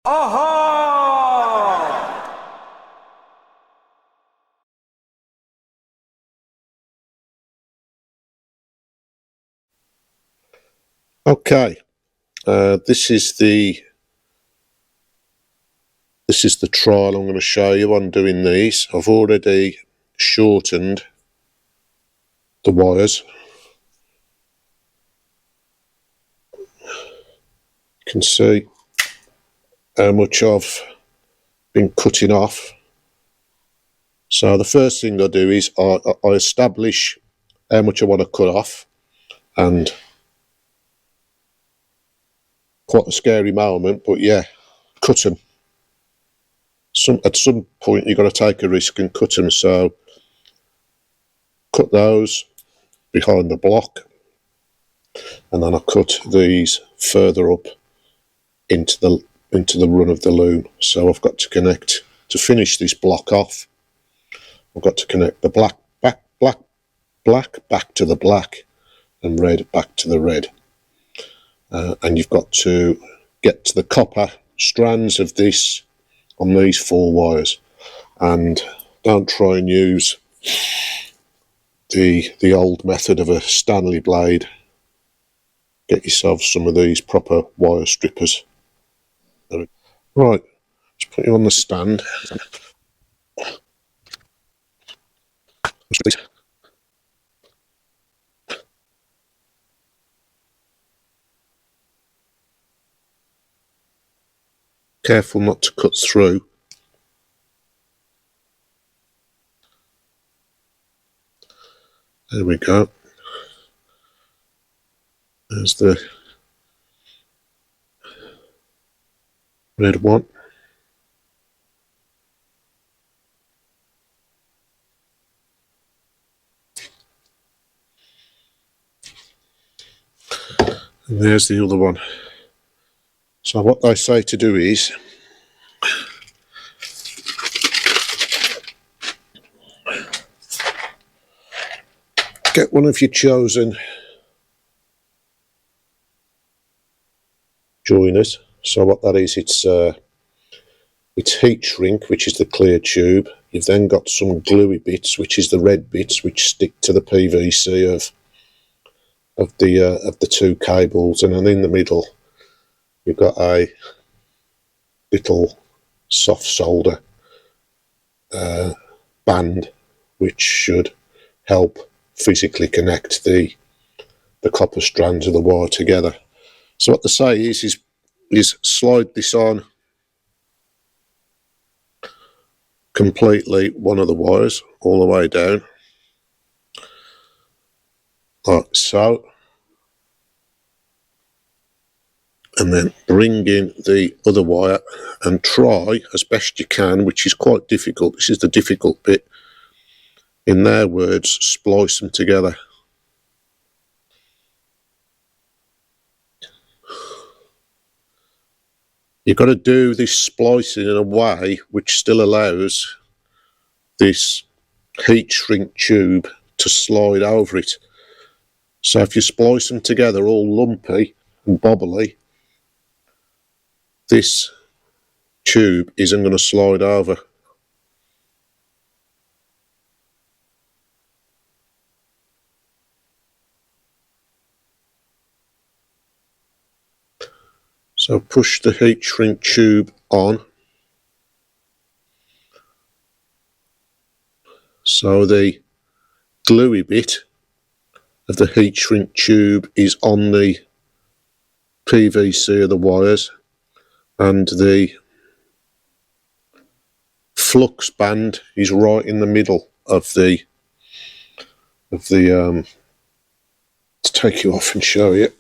Okay, this is the trial I'm going to show you on doing these. I've already shortened the wires. You can see how much I've been cutting off. So the first thing I do is I establish how much I want to cut off, and quite a scary moment, but yeah, cut them. At some point you've got to take a risk and cut them, so cut those behind the block, and then I cut these further up into the run of the loom. So I've got to connect, to finish this block off, I've got to connect the black back to the black and red back to the red, and you've got to get to the copper strands of this on these 4 wires, and don't try and use the old method of a Stanley blade. Get yourself some of these proper wire strippers. Right, let's put you on the stand. Careful not to cut through. There we go. There's the red one. And there's the other one. So what they say to do is get one of your chosen joiners. So what that is, it's heat shrink, which is the clear tube. You've then got some gluey bits, which is the red bits, which stick to the PVC of the 2 cables, and then in the middle you've got a little soft solder band, which should help physically connect the copper strands of the wire together. So what they say is slide this on completely, one of the wires all the way down, like so, and then bring in the other wire and try as best you can, which is quite difficult. This is the difficult bit. In their words, splice them together. You've got to do this splicing in a way which still allows this heat shrink tube to slide over it. So if you splice them together all lumpy and bobbly, this tube isn't going to slide over. So push the heat shrink tube on. So the gluey bit of the heat shrink tube is on the PVC of the wires, and the flux band is right in the middle of the to take you off and show you.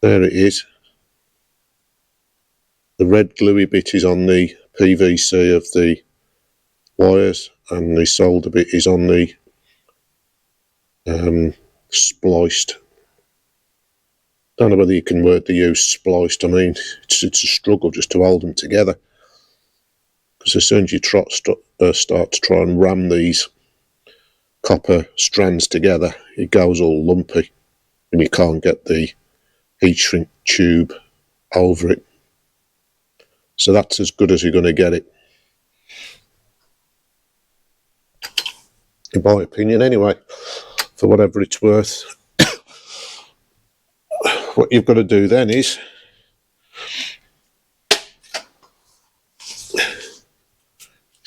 There it is. The red gluey bit is on the PVC of the wires, and the solder bit is on the spliced. Don't know whether you can use spliced. I mean, it's a struggle just to hold them together, because as soon as you start to try and ram these copper strands together, it goes all lumpy and you can't get the heat shrink tube over it. So that's as good as you're going to get it, in my opinion anyway, for whatever it's worth. What you've got to do then is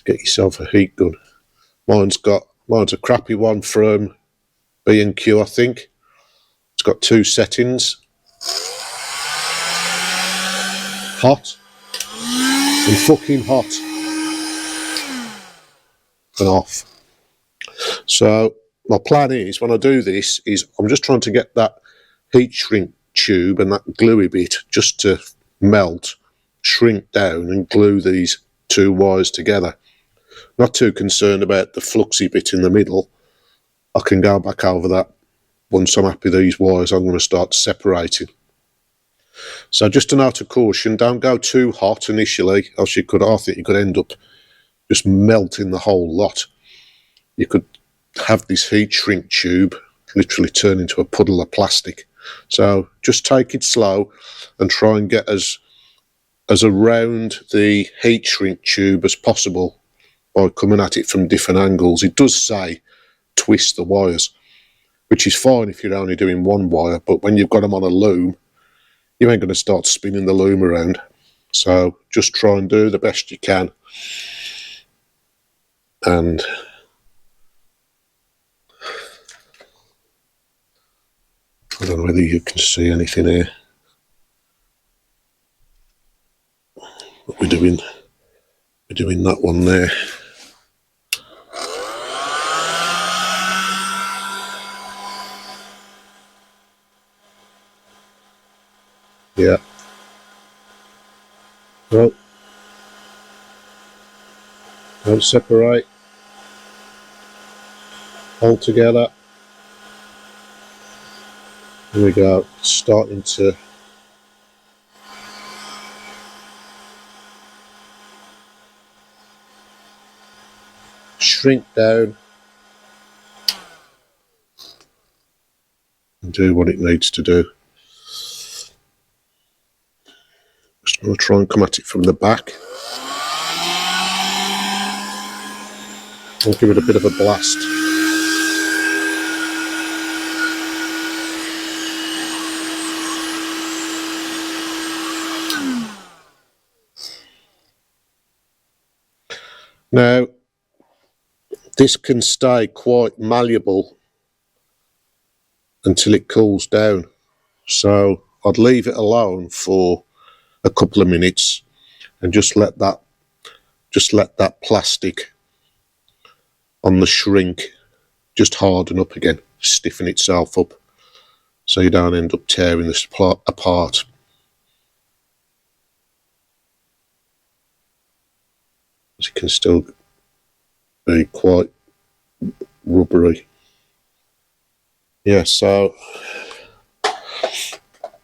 get yourself a heat gun. Mine's a crappy one from B&Q, I think. It's got 2 settings, hot and fucking hot, and off. So my plan is, when I do this, is I'm just trying to get that heat shrink tube and that gluey bit just to melt, shrink down and glue these 2 wires together. Not too concerned about the fluxy bit in the middle. I can go back over that once I'm happy these wires I'm going to start separating. So just a note of caution, don't go too hot initially, else I think you could end up just melting the whole lot. You could have this heat shrink tube literally turn into a puddle of plastic. So just take it slow and try and get as around the heat shrink tube as possible by coming at it from different angles. It does say twist the wires, which is fine if you're only doing 1 wire, but when you've got them on a loom, you ain't going to start spinning the loom around. So just try and do the best you can. And I don't know whether you can see anything here. But we're doing that one there. Yeah. Well, don't separate. Hold together. Here we go. It's starting to shrink down and do what it needs to do. Just going to try and come at it from the back. I'll give it a bit of a blast. Now, this can stay quite malleable until it cools down. So I'd leave it alone for a couple of minutes and just let that plastic on the shrink just harden up again, stiffen itself up, so you don't end up tearing this apart. It can still be quite rubbery. Yeah, so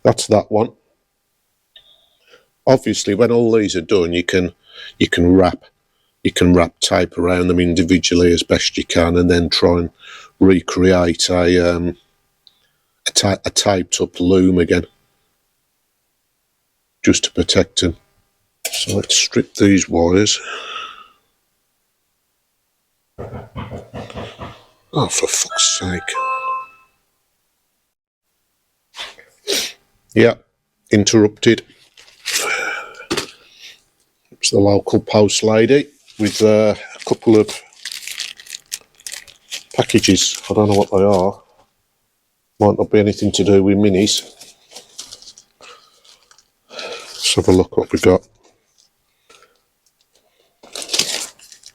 that's that one. Obviously, when all these are done, you can wrap tape around them individually as best you can, and then try and recreate a taped up loom again, just to protect them. So let's strip these wires. Oh, for fuck's sake. Yeah, interrupted. It's the local post lady with a couple of packages. I don't know what they are. Might not be anything to do with minis. Let's have a look what we got.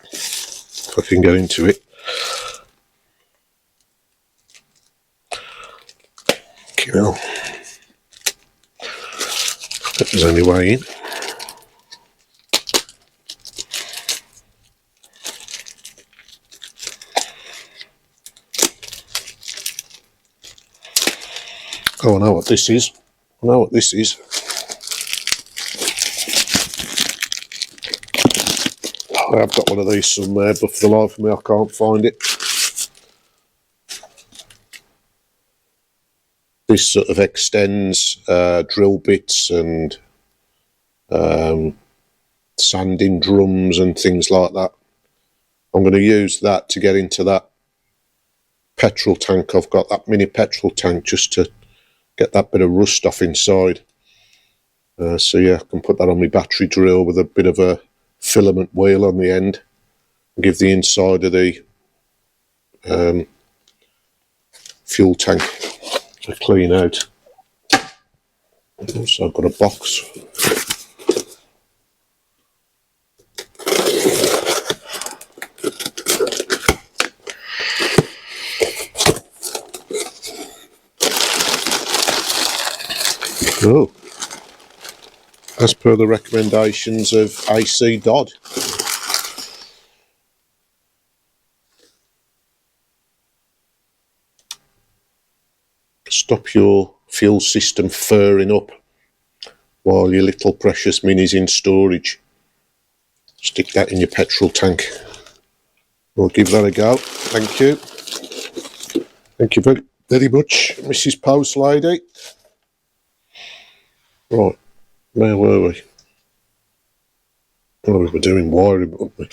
If I can get into it. Kill. If there's any way in. Oh, I know what this is. I know what this is. I have got one of these somewhere, but for the life of me I can't find it. this sort of extends drill bits and sanding drums and things like that. I'm going to use that to get into that petrol tank. I've got that mini petrol tank just to get that bit of rust off inside. So yeah, I can put that on my battery drill with a bit of a filament wheel on the end and give the inside of the fuel tank a clean out. Also I've got a box. Oh, as per the recommendations of AC Dodd. Stop your fuel system furring up while your little precious mini's in storage. Stick that in your petrol tank. We'll give that a go. Thank you. Thank you very, very much, Mrs. Post Lady. Right, where were we? Oh, we were doing wiring, weren't we?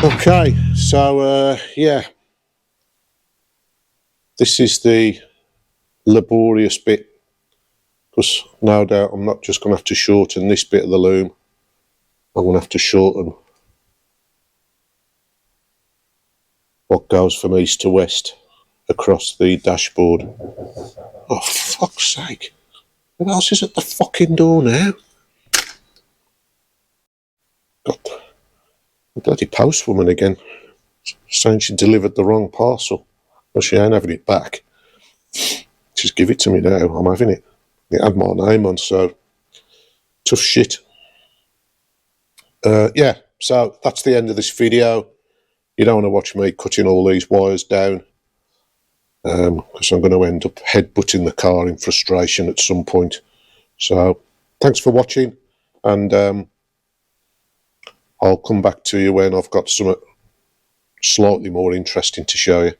Okay, so yeah, this is the laborious bit, because no doubt I'm not just going to have to shorten this bit of the loom, I'm going to have to shorten what goes from east to west across the dashboard. Oh, for fuck's sake, what else is at the fucking door now? God, the bloody postwoman again, saying she delivered the wrong parcel. Well, she ain't having it back. Just give it to me now, I'm having it. It had my name on, so tough shit. Yeah, so that's the end of this video. You don't want to watch me cutting all these wires down, because I'm going to end up headbutting the car in frustration at some point. So thanks for watching, and I'll come back to you when I've got something slightly more interesting to show you.